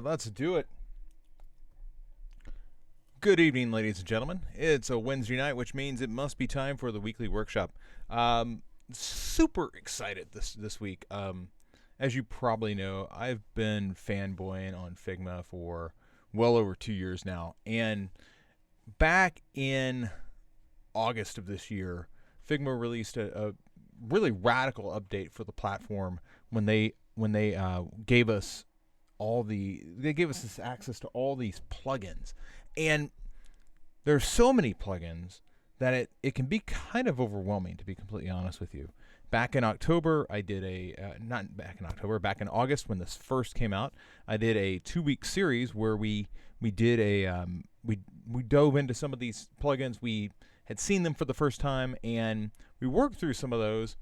Let's do it. Good evening, ladies and gentlemen. It's a Wednesday night, which means it must be time for the weekly workshop. Super excited this week. As you probably know, I've been fanboying on Figma for well over 2 years now, and back in August of this year, Figma released a really radical update for the platform when they gave us this access to all these plugins. And there's so many plugins that it can be kind of overwhelming, to be completely honest with you. Back in October, I did not back in October, back in August when this first came out, I did a 2-week series where we dove into some of these plugins. We had seen them for the first time, and we worked through some of those.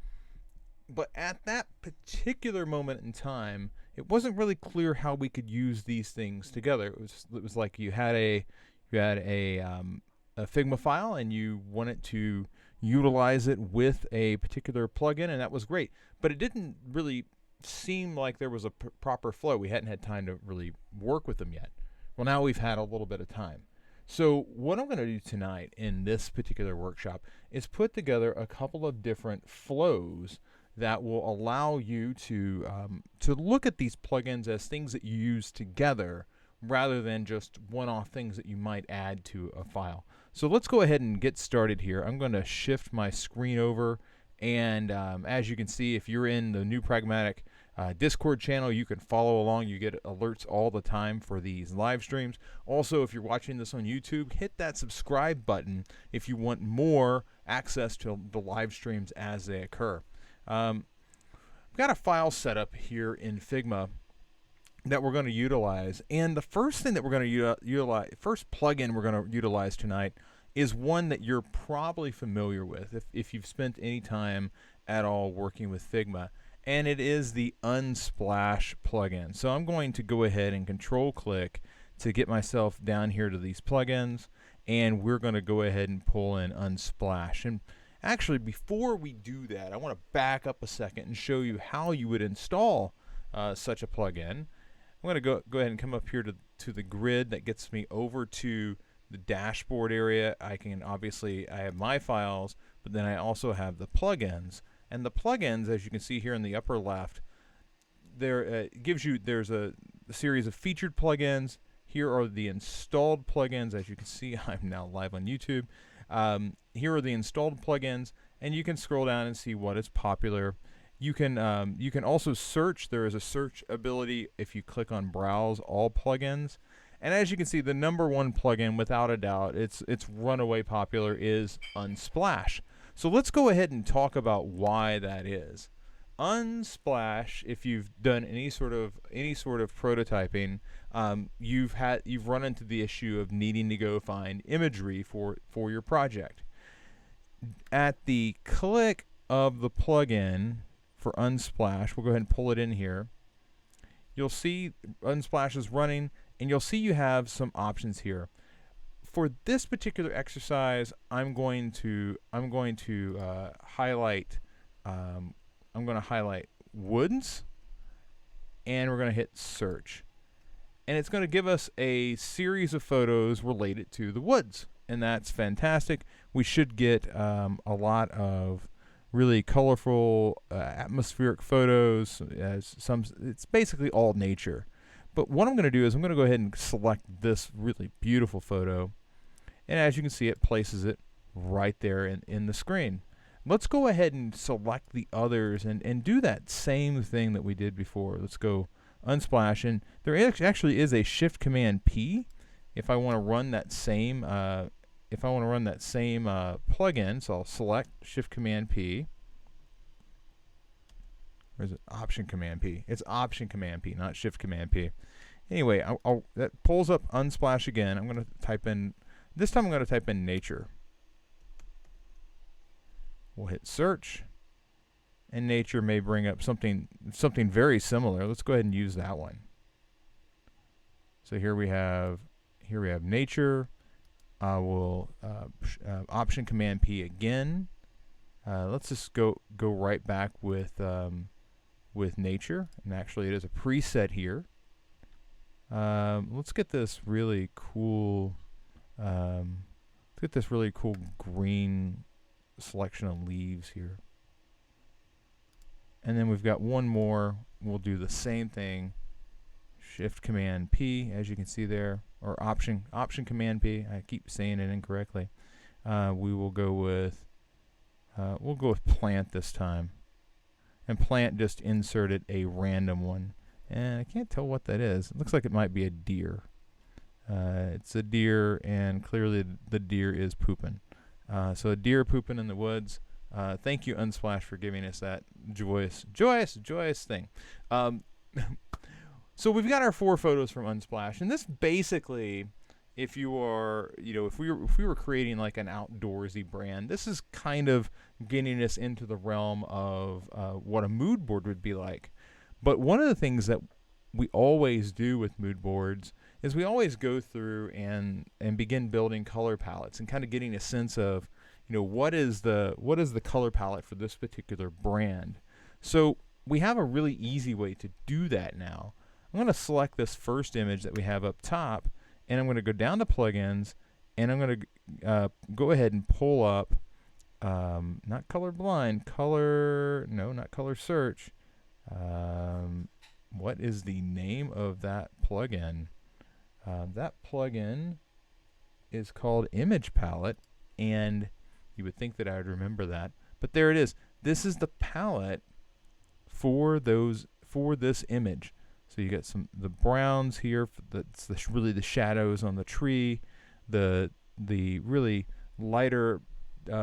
But at that particular moment in time, it wasn't really clear how we could use these things together. It was like you had a Figma file and you wanted to utilize it with a particular plugin, and that was great. But it didn't really seem like there was a proper flow. We hadn't had time to really work with them yet. Well, now we've had a little bit of time. So what I'm going to do tonight in this particular workshop is put together a couple of different flows that will allow you to look at these plugins as things that you use together rather than just one-off things that you might add to a file. So let's go ahead and get started here. I'm going to shift my screen over, and as you can see, if you're in the new Pragmatic Discord channel, you can follow along. You get alerts all the time for these live streams. Also, if you're watching this on YouTube, hit that subscribe button if you want more access to the live streams as they occur. I've got a file set up here in Figma that we're going to utilize, and the first thing that we're going to utilize, first plugin we're going to utilize tonight, is one that you're probably familiar with if you've spent any time at all working with Figma, and it is the Unsplash plugin. So I'm going to go ahead and control click to get myself down here to these plugins, and we're going to go ahead and pull in Unsplash. And actually, before we do that, I want to back up a second and show you how you would install such a plugin. I'm going to go ahead and come up here to the grid that gets me over to the dashboard area. I have my files, but then I also have the plugins. And the plugins, as you can see here in the upper left, there's a series of featured plugins. Here are the installed plugins. As you can see, I'm now live on YouTube. Here are the installed plugins, and you can scroll down and see what is popular. You can also search. There is a search ability if you click on Browse All Plugins. And as you can see, the number one plugin, without a doubt, it's runaway popular, is Unsplash. So let's go ahead and talk about why that is. Unsplash, if you've done any sort of prototyping, you've run into the issue of needing to go find imagery for your project. At the click of the plugin for Unsplash, we'll go ahead and pull it in here. You'll see Unsplash is running, and you'll see you have some options here. For this particular exercise, I'm going to highlight woods, and we're going to hit search, and it's going to give us a series of photos related to the woods, and that's fantastic. We should get a lot of really colorful atmospheric photos. It's basically all nature. But what I'm going to do is I'm going to go ahead and select this really beautiful photo, and as you can see, it places it right there in the screen. Let's go ahead and select the others and do that same thing that we did before. Let's go Unsplash, and there actually is a Shift Command P if I want to run that same plugin. So I'll select Shift Command P. Or is it Option Command P? It's Option Command P, not Shift Command P. Anyway, that pulls up Unsplash again. I'm going to type in, this time I'm going to type in nature. We'll hit search, and nature may bring up something very similar. Let's go ahead and use that one. So here we have nature. I will Option Command P again. Let's just go right back with nature, and actually it is a preset here. Let's get this really cool. Let's get this really cool green selection of leaves here. And then we've got one more. We'll do the same thing. Shift Command P, as you can see there, or Option Command P. I keep saying it incorrectly. We will go with plant this time. And plant just inserted a random one. And I can't tell what that is. It looks like it might be a deer. It's a deer, and clearly the deer is pooping. So a deer pooping in the woods. Thank you, Unsplash, for giving us that joyous thing. So we've got our 4 photos from Unsplash, and this basically, if you are, if we were creating like an outdoorsy brand, this is kind of getting us into the realm of what a mood board would be like. But one of the things that we always do with mood boards is we always go through and begin building color palettes and kind of getting a sense of, what is the color palette for this particular brand. So we have a really easy way to do that now. I'm going to select this first image that we have up top, and I'm going to go down to plugins, and I'm going to go ahead and pull up, not colorblind, not color search. What is the name of that plugin? That plugin is called Image Palette, and you would think that I would remember that, but there it is. This is the palette for this image. So you got the browns here. That's really the shadows on the tree, the really lighter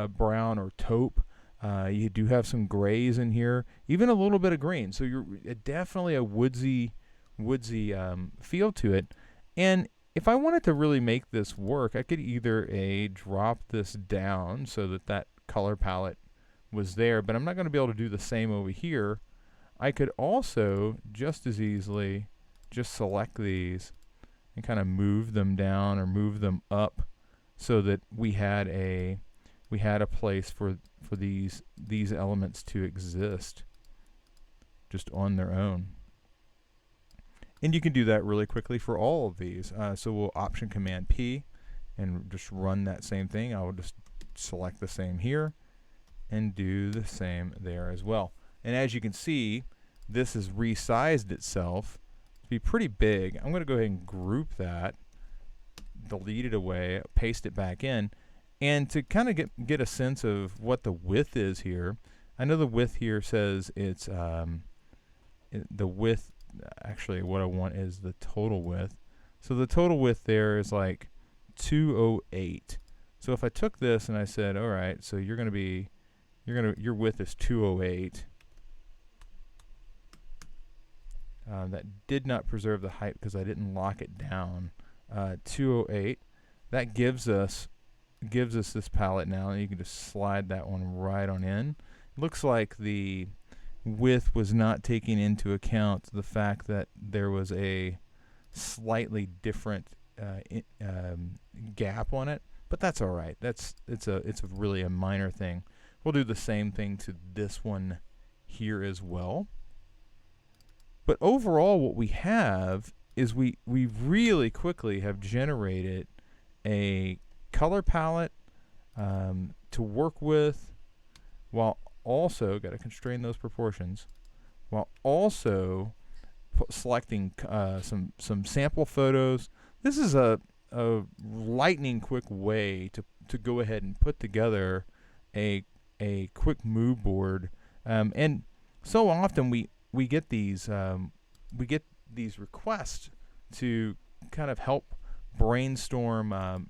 brown or taupe. You do have some grays in here, even a little bit of green. So you're definitely a woodsy feel to it. And if I wanted to really make this work, I could either drop this down so that color palette was there, but I'm not going to be able to do the same over here. I could also just as easily just select these and kind of move them down or move them up so that we had a place for these elements to exist just on their own. And you can do that really quickly for all of these. So we'll Option Command P and just run that same thing. I will just select the same here and do the same there as well. And as you can see, this has resized itself to be pretty big. I'm going to go ahead and group that, delete it away, paste it back in, and to kind of get a sense of what the width is here. I know the width here says it's the width. Actually, what I want is the total width. So the total width there is like 208. So if I took this and I said, all right, so your width is 208. That did not preserve the height because I didn't lock it down. 208. That gives us this palette now, and you can just slide that one right on in. Looks like the width was not taking into account the fact that there was a slightly different gap on it, but that's all right. It's really a minor thing. We'll do the same thing to this one here as well. But overall, what we have is we really quickly have generated a color palette to work with, while also got to constrain those proportions, while also selecting some sample photos. This is a lightning quick way to go ahead and put together a quick mood board. And so often we get these requests to kind of help brainstorm a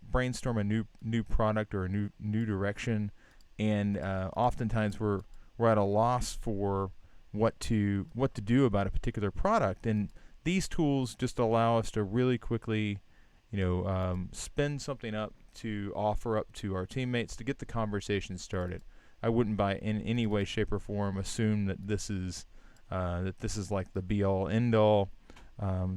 new product or a new direction, and oftentimes we're at a loss for what to do about a particular product, and these tools just allow us to really quickly spin something up to offer up to our teammates to get the conversation started. I wouldn't by in any way, shape, or form assume that this is like the be-all, end-all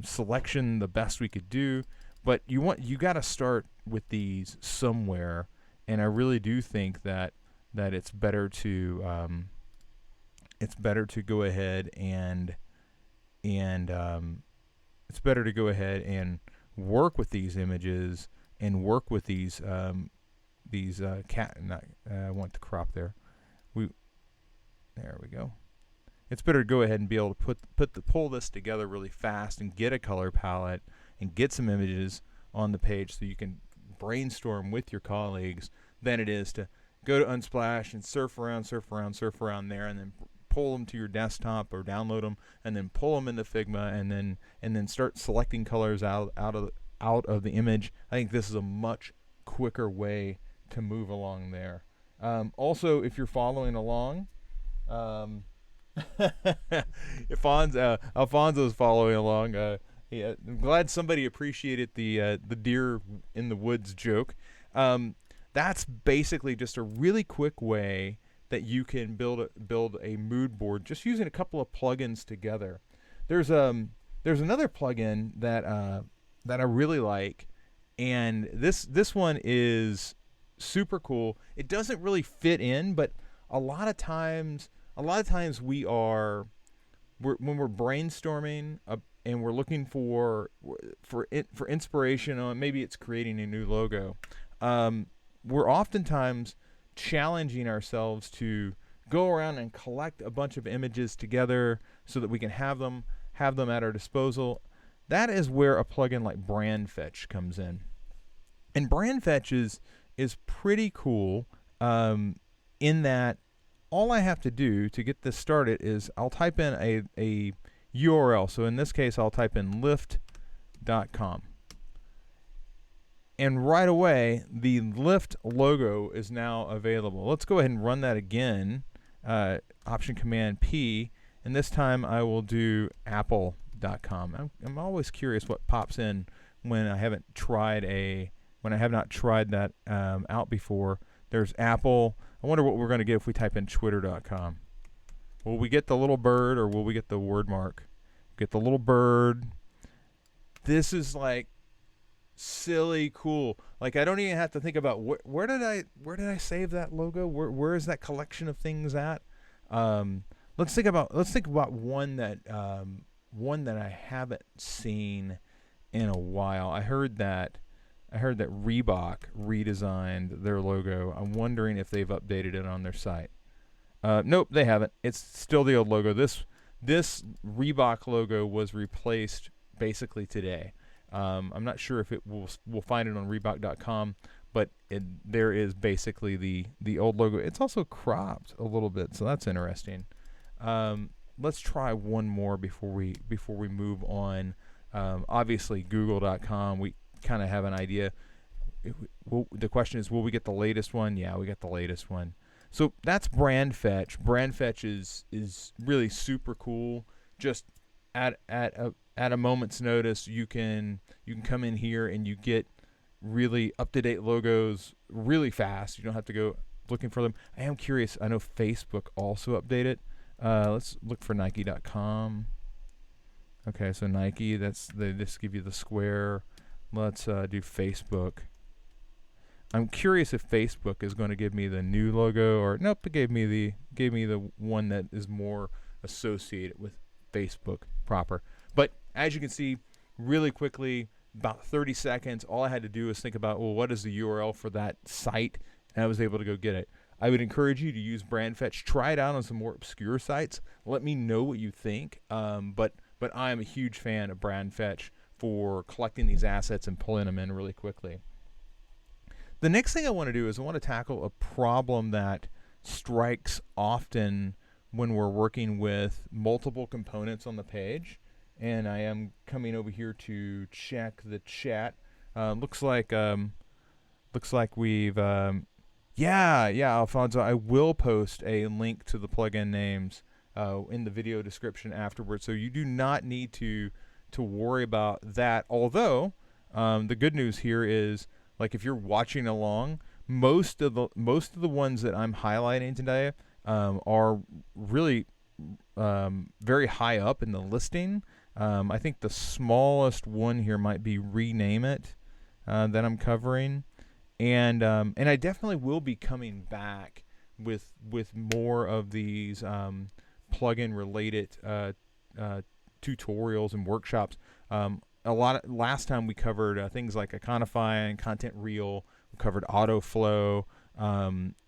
selection, the best we could do. But you got to start with these somewhere, and I really do think that it's better to go ahead and it's better to go ahead and work with these images and work with these cat. I want to crop there. There we go. It's better to go ahead and be able to pull this together really fast and get a color palette and get some images on the page so you can brainstorm with your colleagues than it is to go to Unsplash and surf around there, and then pull them to your desktop or download them, and then pull them into Figma, and then start selecting colors out of the image. I think this is a much quicker way to move along there. Also, if you're following along, Alfonso's following along. Yeah, I'm glad somebody appreciated the deer in the woods joke. That's basically just a really quick way that you can build a mood board just using a couple of plugins together. There's another plugin that I really like, and this one is super cool. It doesn't really fit in, but a lot of times when we're brainstorming and we're looking for inspiration on, maybe it's creating a new logo. We're oftentimes challenging ourselves to go around and collect a bunch of images together so that we can have them at our disposal. That is where a plugin like Brand Fetch comes in. And Brand Fetch is pretty cool in that all I have to do to get this started is I'll type in a URL. So in this case, I'll type in lift.com. And right away, the Lift logo is now available. Let's go ahead and run that again. Option Command P, and this time I will do apple.com. I'm always curious what pops in when I have not tried that out before. There's Apple. I wonder what we're going to get if we type in twitter.com. Will we get the little bird or will we get the word mark? Get the little bird. This is like silly cool. Like I don't even have to think about where did I save that logo? Where is that collection of things at? Let's think about one that I haven't seen in a while. I heard that Reebok redesigned their logo. I'm wondering if they've updated it on their site. Nope, they haven't. It's still the old logo. This Reebok logo was replaced basically today. I'm not sure if we'll find it on Reebok.com, but there is basically the old logo. It's also cropped a little bit, so that's interesting. Let's try one more before we move on. Obviously, Google.com. We kind of have an idea. The question is, will we get the latest one? Yeah, we got the latest one. So that's Brand Fetch. Brand Fetch is really super cool. Just at a moment's notice, you can come in here and you get really up-to-date logos really fast. You don't have to go looking for them. I am curious. I know Facebook also updated. Let's look for Nike.com. Okay, so Nike. They just give you the square. Let's do Facebook. I'm curious if Facebook is going to give me the new logo or nope. It gave me the one that is more associated with Facebook proper. But as you can see, really quickly, about 30 seconds, all I had to do was think about, well, what is the URL for that site? And I was able to go get it. I would encourage you to use Brand Fetch. Try it out on some more obscure sites. Let me know what you think. But I am a huge fan of Brand Fetch for collecting these assets and pulling them in really quickly. The next thing I want to do is I want to tackle a problem that strikes often when we're working with multiple components on the page. And I am coming over here to check the chat. Looks like we've Alfonso, I will post a link to the plugin names in the video description afterwards, so you do not need to worry about that. Although the good news here is, like, if you're watching along, most of the ones that I'm highlighting today are really very high up in the listing. I think the smallest one here might be Rename It that I'm covering, and I definitely will be coming back with more of these plugin related tutorials and workshops. Last time we covered things like Iconify and Content Reel. We covered Autoflow.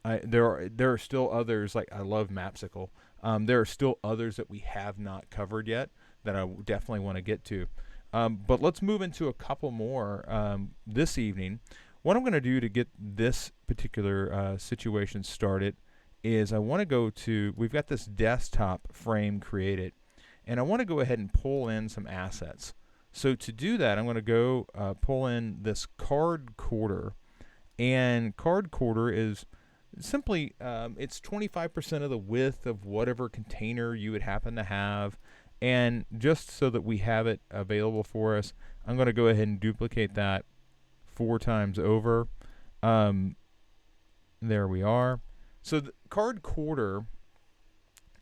There are still others, like I love Mapsicle. There are still others that we have not covered yet that I definitely want to get to. But let's move into a couple more this evening. What I'm going to do to get this particular situation started is I want to go to, we've got this desktop frame created, and I want to go ahead and pull in some assets. So to do that, I'm going to go pull in this card quarter. And card quarter is simply, it's 25% of the width of whatever container you would happen to have. And just so that we have it available for us, I'm going to go ahead and duplicate that 4 times over. There we are. So the card quarter,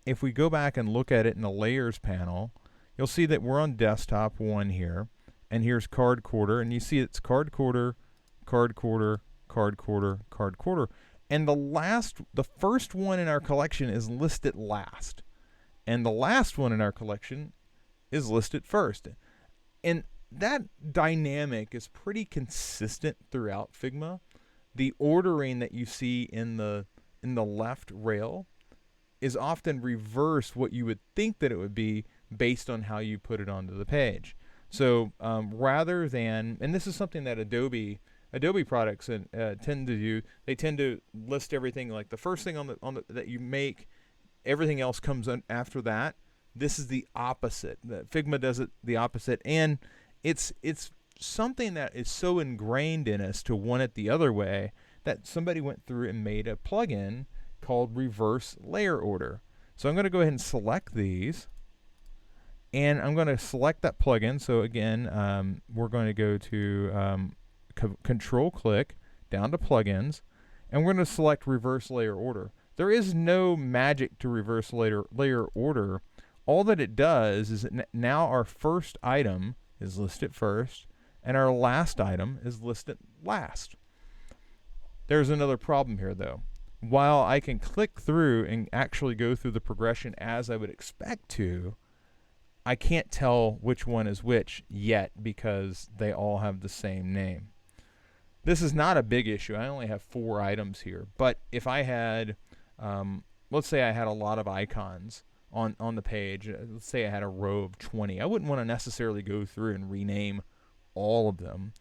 if we go back and look at it in the layers panel, you'll see that we're on desktop 1 here. And here's card quarter. And you see it's card quarter, card quarter, card quarter, card quarter. And the first one in our collection is listed last. And the last one in our collection is listed first. And that dynamic is pretty consistent throughout Figma. The ordering that you see in the left rail is often reverse what you would think that it would be based on how you put it onto the page. So rather than, and this is something that Adobe products tend to do, they tend to list everything like the first thing on the that you make, everything else comes after that. This is the opposite. Figma does it the opposite, and it's something that is so ingrained in us to want it the other way that somebody went through and made a plugin called Reverse Layer Order. So I'm going to go ahead and select these, and I'm going to select that plugin. So again, we're going to go to Control click down to plugins, and we're going to select Reverse Layer Order. There is no magic to Reverse Layer Order. All that it does is that now our first item is listed first, and our last item is listed last. There's another problem here, though. While I can click through and actually go through the progression as I would expect to, I can't tell which one is which yet because they all have the same name. This is not a big issue. I only have 4 items here. But if I had, let's say I had a lot of icons on the page. Let's say I had a row of 20. I wouldn't want to necessarily go through and rename all of them.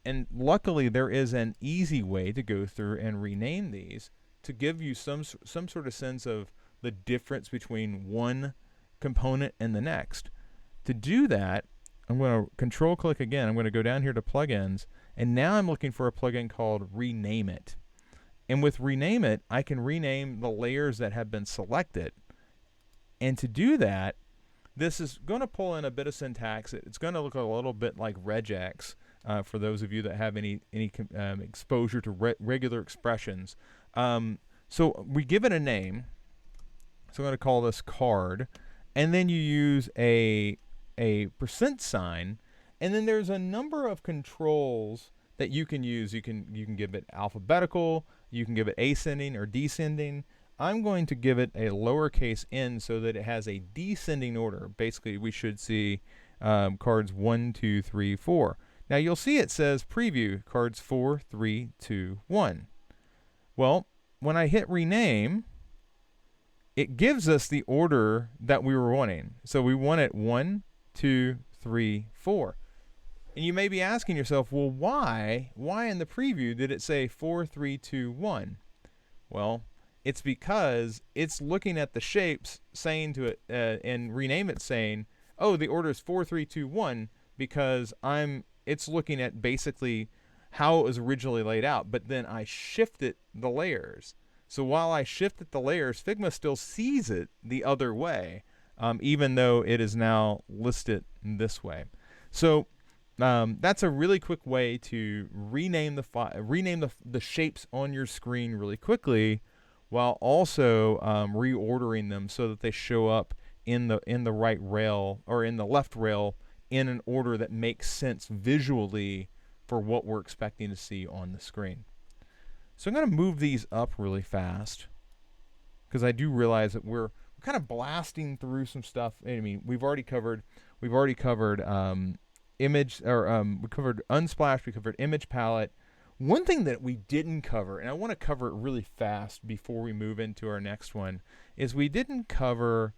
And luckily, there is an easy way to go through and rename these to give you some sort of sense of the difference between one component and the next. To do that, I'm going to control click again. I'm going to go down here to plugins, and now I'm looking for a plugin called Rename It. And with Rename It, I can rename the layers that have been selected. And to do that, this is going to pull in a bit of syntax. It's going to look a little bit like regex for those of you that have any exposure to regular expressions. So we give it a name. So I'm going to call this card, and then you use a % sign, and then there's a number of controls that you can use. You can give it alphabetical, you can give it ascending or descending. I'm going to give it a lowercase n so that it has a descending order. Basically, we should see cards 1, 2, 3, 4. Now you'll see it says preview cards 4, 3, 2, 1. Well, when I hit rename, it gives us the order that we were wanting. So we want it 1, 2, 3, 4. And you may be asking yourself, well, why in the preview did it say 4, 3, 2, 1? Well, it's because it's looking at the shapes, saying to it, and rename it saying, oh, the order is 4, 3, 2, 1, because it's looking at basically how it was originally laid out, but then I shifted the layers. So while I shifted the layers, Figma still sees it the other way, even though it is now listed this way. So that's a really quick way to rename the shapes on your screen really quickly, while also reordering them so that they show up in the right rail or in the left rail in an order that makes sense visually for what we're expecting to see on the screen. So I'm going to move these up really fast because I do realize that we're kind of blasting through some stuff. I mean, we've already covered image, or we covered Unsplash, we covered image palette. One thing that we didn't cover, and I want to cover it really fast before we move into our next one, is we didn't cover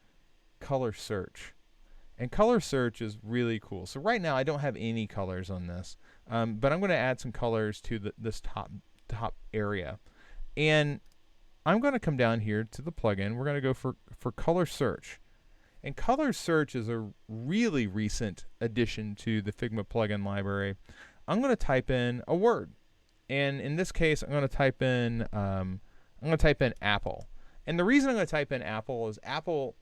color search. And color search is really cool. So right now I don't have any colors on this, but I'm going to add some colors to this top area. And I'm going to come down here to the plugin. We're going to go for color search. And color search is a really recent addition to the Figma plugin library. I'm going to type in a word. And in this case, I'm going to type in apple. And the reason I'm going to type in apple is Apple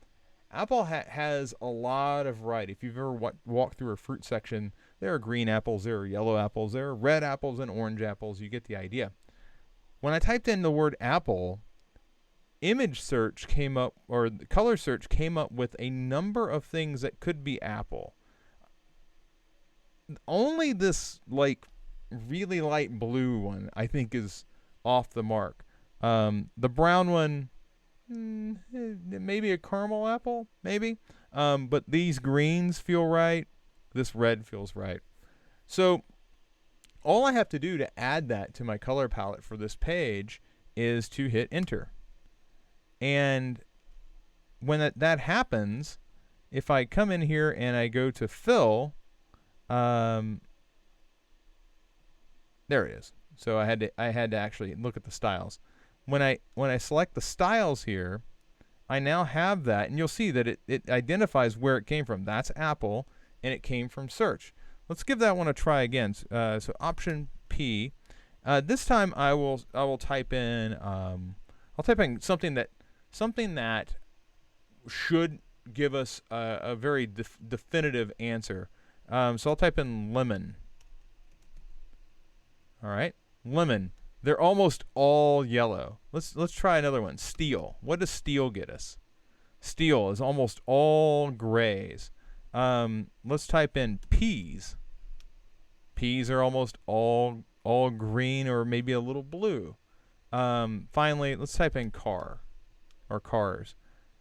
has a lot of variety. If you've ever walked through a fruit section, there are green apples, there are yellow apples, there are red apples and orange apples. You get the idea. When I typed in the word apple, image search came up, or color search came up with a number of things that could be apple. Only this like really light blue one I think is off the mark. The brown one, maybe a caramel apple, maybe. But these greens feel right. This red feels right. So all I have to do to add that to my color palette for this page is to hit enter. And when that happens, if I come in here and I go to fill, there it is. So I had to actually look at the styles. When I select the styles here, I now have that, and you'll see that it identifies where it came from. That's Apple, and it came from search. Let's give that one a try again. So Option P. This time I will type in something that should give us a very definitive answer. So I'll type in lemon. All right, lemon. They're almost all yellow. Let's try another one. Steel. What does steel get us? Steel is almost all grays. Let's type in peas. Peas are almost all green or maybe a little blue. Finally, let's type in car or cars.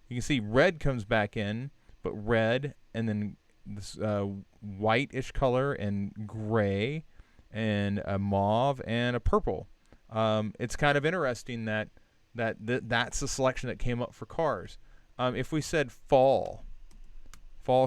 You can see red comes back in, but red and then this whitish color and gray and a mauve and a purple. It's kind of interesting that's the selection that came up for cars. If we said fall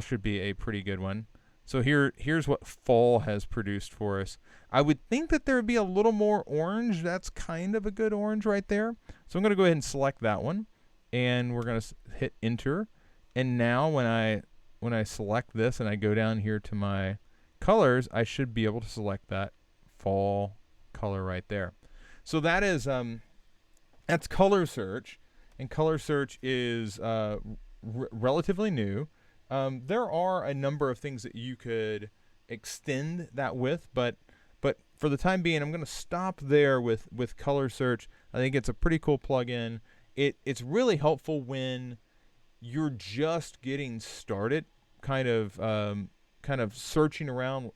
should be a pretty good one. So here's what fall has produced for us. I would think that there would be a little more orange. That's kind of a good orange right there. So I'm going to go ahead and select that one, and we're going to hit enter. And now when I select this and I go down here to my colors, I should be able to select that fall color right there. So that is that's color search, and color search is relatively new. There are a number of things that you could extend that with, but for the time being, I'm going to stop there with color search. I think it's a pretty cool plugin. It's really helpful when you're just getting started, kind of searching around.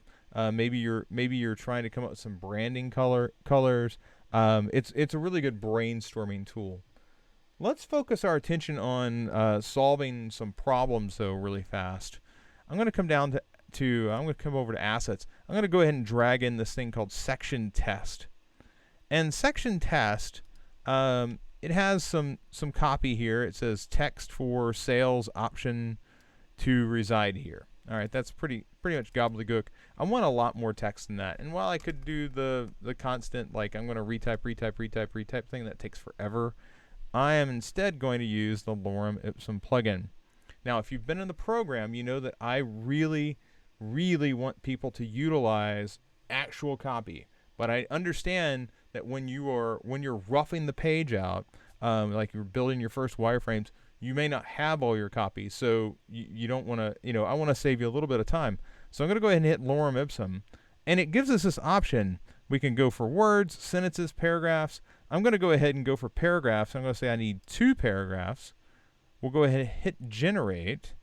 Maybe you're trying to come up with some branding colors. It's a really good brainstorming tool. Let's focus our attention on solving some problems though really fast. I'm going to come down I'm going to come over to assets. I'm going to go ahead and drag in this thing called section test. And section test, it has some copy here. It says text for sales option to reside here. All right, that's pretty much gobbledygook. I want a lot more text than that. And while I could do the constant, like I'm going to retype thing that takes forever, I am instead going to use the Lorem Ipsum plugin. Now, if you've been in the program, you know that I really, really want people to utilize actual copy. But I understand that when you're roughing the page out, like you're building your first wireframes, you may not have all your copies, so you don't want to, I want to save you a little bit of time. So I'm going to go ahead and hit Lorem Ipsum, and it gives us this option. We can go for words, sentences, paragraphs. I'm going to go ahead and go for paragraphs. I'm going to say I need 2 paragraphs. We'll go ahead and hit generate.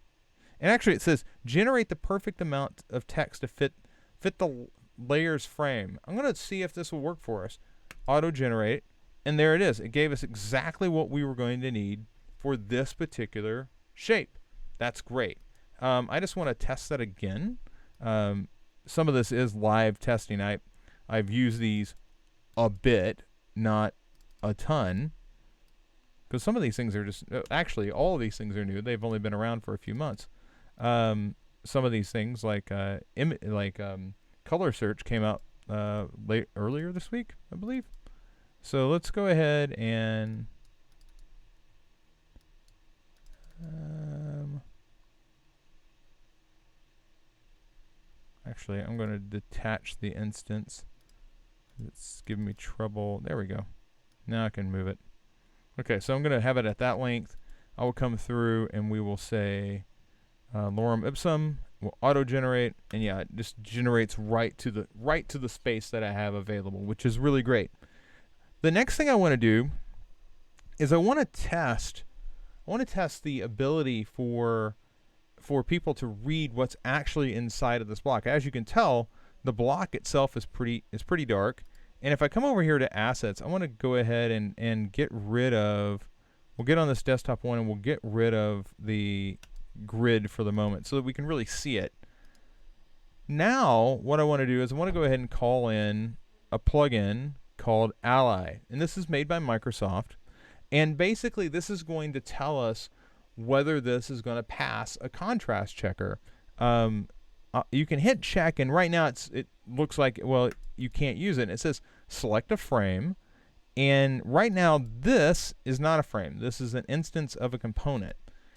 And actually it says generate the perfect amount of text to fit the layers frame. I'm going to see if this will work for us. Auto generate, and there it is. It gave us exactly what we were going to need for this particular shape. That's great. I just want to test that again. some of this is live testing. I've used these a bit, not a ton, because some of these things are just actually all of these things are new. They've only been around for a few months. Some of these things like color search came out earlier this week, I believe. So let's go ahead and actually, I'm going to detach the instance. It's giving me trouble. There we go. Now I can move it. Okay, so I'm going to have it at that length. I will come through and we will say lorem ipsum will auto-generate, and yeah, it just generates right to the space that I have available, which is really great. The next thing I want to do is I want to test the ability for people to read what's actually inside of this block. As you can tell, the block itself is pretty dark. And if I come over here to assets, I want to go ahead and get rid of, we'll get on this desktop one and we'll get rid of the grid for the moment so that we can really see it. Now, what I want to do is I want to go ahead and call in a plugin called Ally. And this is made by Microsoft. And basically, this is going to tell us whether this is going to pass a contrast checker. You can hit check, and right now it looks like, well, you can't use it. It says select a frame, and right now this is not a frame. This is an instance of a component.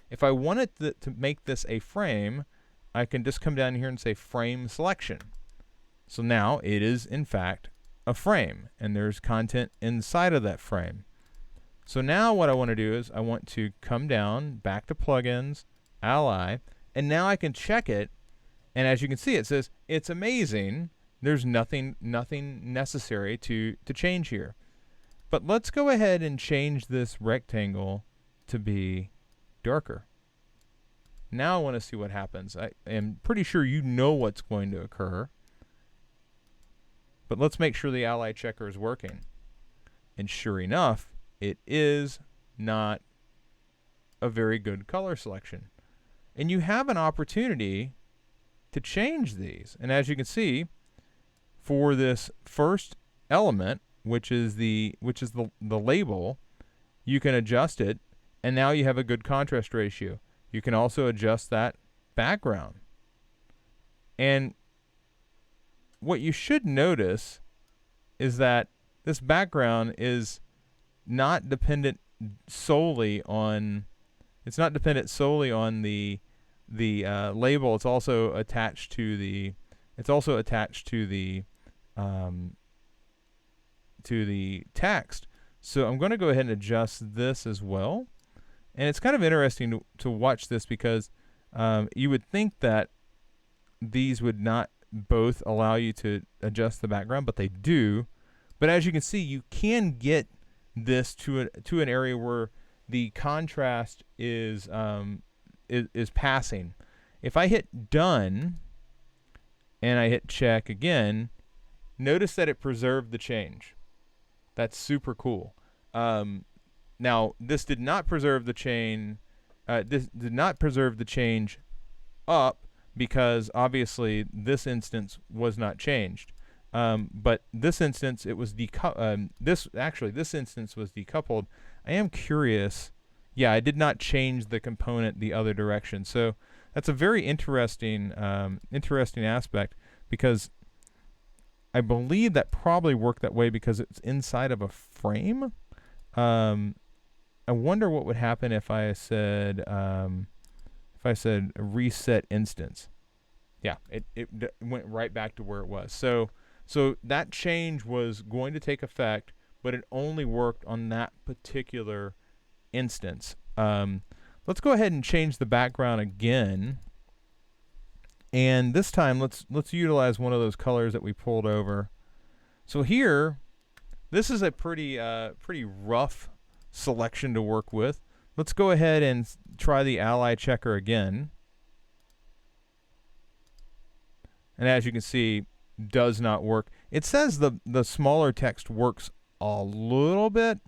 If I wanted to make this a frame, I can just come down here and say frame selection. So now it is in fact a frame, and there's content inside of that frame. So now what I want to do is I want to come down, back to plugins, Ally, and now I can check it. And as you can see, it says it's amazing. There's nothing necessary to change here. But let's go ahead and change this rectangle to be darker. Now I want to see what happens. I am pretty sure you know what's going to occur. But let's make sure the Ally checker is working. And sure enough, it is not a very good color selection. And you have an opportunity to change these. And as you can see, for this first element, which is the label, you can adjust it, and now you have a good contrast ratio. You can also adjust that background. And what you should notice is that this background is not dependent solely on the label. It's also attached to the text. So I'm going to go ahead and adjust this as well. And it's kind of interesting to watch this because you would think that these would not both allow you to adjust the background, but they do. But as you can see, you can get this to an area where the contrast is passing. If I hit done and I hit check again, notice that it preserved the change. That's super cool. Now this did not preserve the change. This did not preserve the change up because obviously this instance was not changed. But this instance it was this instance was decoupled. I am curious. Yeah, I did not change the component the other direction. So that's a very interesting aspect because I believe that probably worked that way because it's inside of a frame. I wonder what would happen if I said reset instance. Yeah, it went right back to where it was. So that change was going to take effect, but it only worked on that particular instance. Let's go ahead and change the background again. And this time let's utilize one of those colors that we pulled over. So here, this is a pretty rough selection to work with. Let's go ahead and try the Ally checker again. And as you can see, does not work. It says the smaller text works a little bit,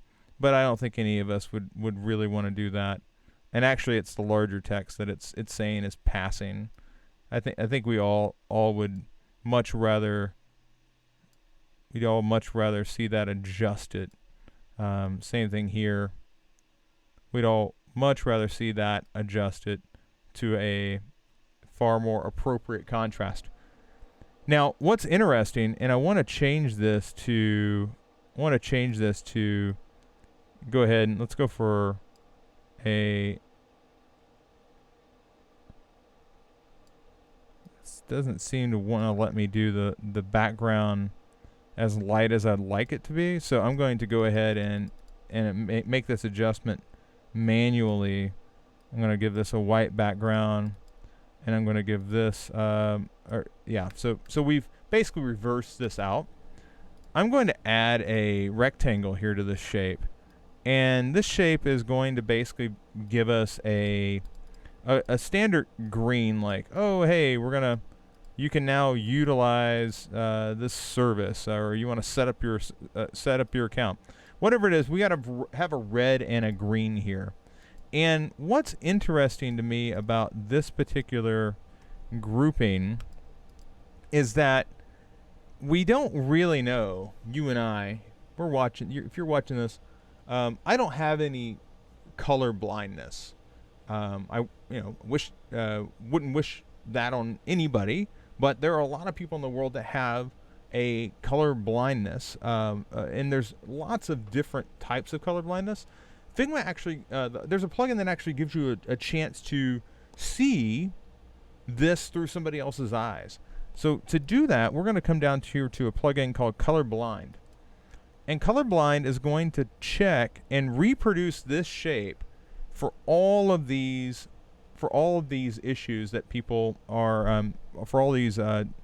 but I don't think any of us would really want to do that. And actually, it's the larger text that it's saying is passing. I think we all would much rather see that adjusted. Same thing here. We'd all much rather see that adjusted to a far more appropriate contrast. Now, what's interesting, and I want to change this to, go ahead and let's go for a, this doesn't seem to want to let me do the background as light as I'd like it to be. So I'm going to go ahead and make this adjustment manually. I'm going to give this a white background, and I'm going to give this, so we've basically reversed this out. I'm going to add a rectangle here to this shape, and this shape is going to basically give us a standard green, like, oh hey, you can now utilize this service, or you want to set up your account, whatever it is. We got to have a red and a green here. And what's interesting to me about this particular grouping is that we don't really know, you and I, if you're watching this, I don't have any color blindness. I wouldn't wish that on anybody, but there are a lot of people in the world that have a color blindness, and there's lots of different types of color blindness. Figma actually, there's a plugin that actually gives you a chance to see this through somebody else's eyes. So to do that, we're going to come down here to a plugin called Colorblind. And Colorblind is going to check and reproduce this shape for all of these issues that people are, for all these vision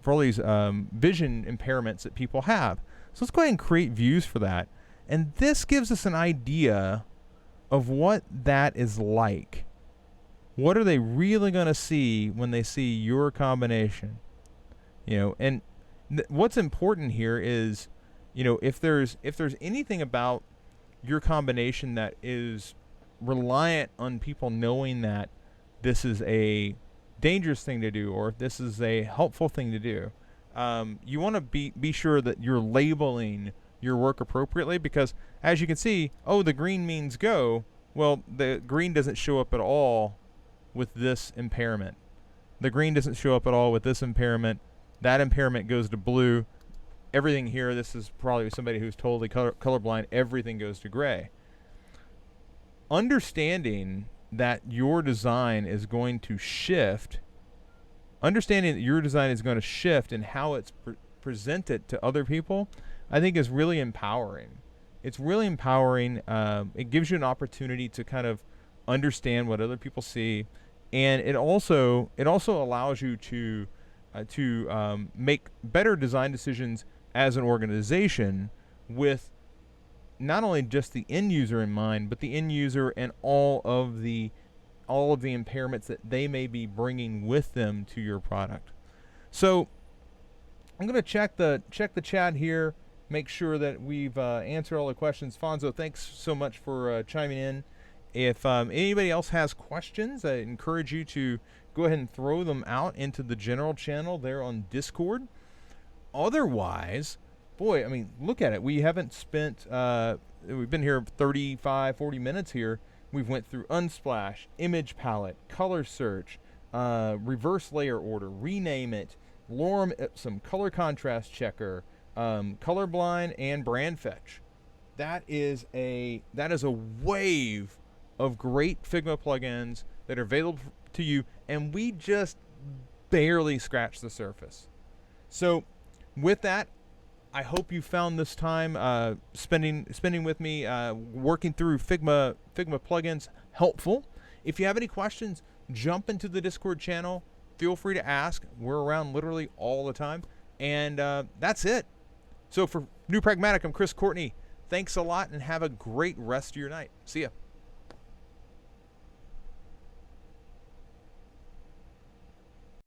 impairments that people have. So let's go ahead and create views for that. And this gives us an idea of what that is like. What are they really going to see when they see your combination? And what's important here is, if there's anything about your combination that is reliant on people knowing that this is a dangerous thing to do, or if this is a helpful thing to do, you want to be sure that you're labeling your work appropriately, because as you can see, the green means go. Well, the green doesn't show up at all with this impairment. The green doesn't show up at all with this impairment. That impairment goes to blue. Everything here, this is probably somebody who's totally colorblind, everything goes to gray. Understanding that your design is going to shift, and how it's presented to other people, I think is really empowering. It's really empowering. It gives you an opportunity to kind of understand what other people see, and it also allows you to make better design decisions as an organization, with not only just the end user in mind, but the end user and all of the impairments that they may be bringing with them to your product. So I'm going to check the chat here, make sure that we've answered all the questions. Fonzo, thanks so much for chiming in. If anybody else has questions, I encourage you to go ahead and throw them out into the general channel there on Discord. Otherwise, boy, I mean, look at it. We haven't spent, we've been here 35, 40 minutes here. We've went through Unsplash, image palette, color search, reverse layer order, rename it, lorem ipsum, color contrast checker, colorblind, and brand fetch. That is a wave of great Figma plugins that are available to you, and we just barely scratched the surface. So with that, I hope you found this time spending with me working through Figma plugins helpful. If you have any questions, jump into the Discord channel. Feel free to ask. We're around literally all the time. And that's it. So for New Pragmatic, I'm Chris Courtney. Thanks a lot, and have a great rest of your night. See ya.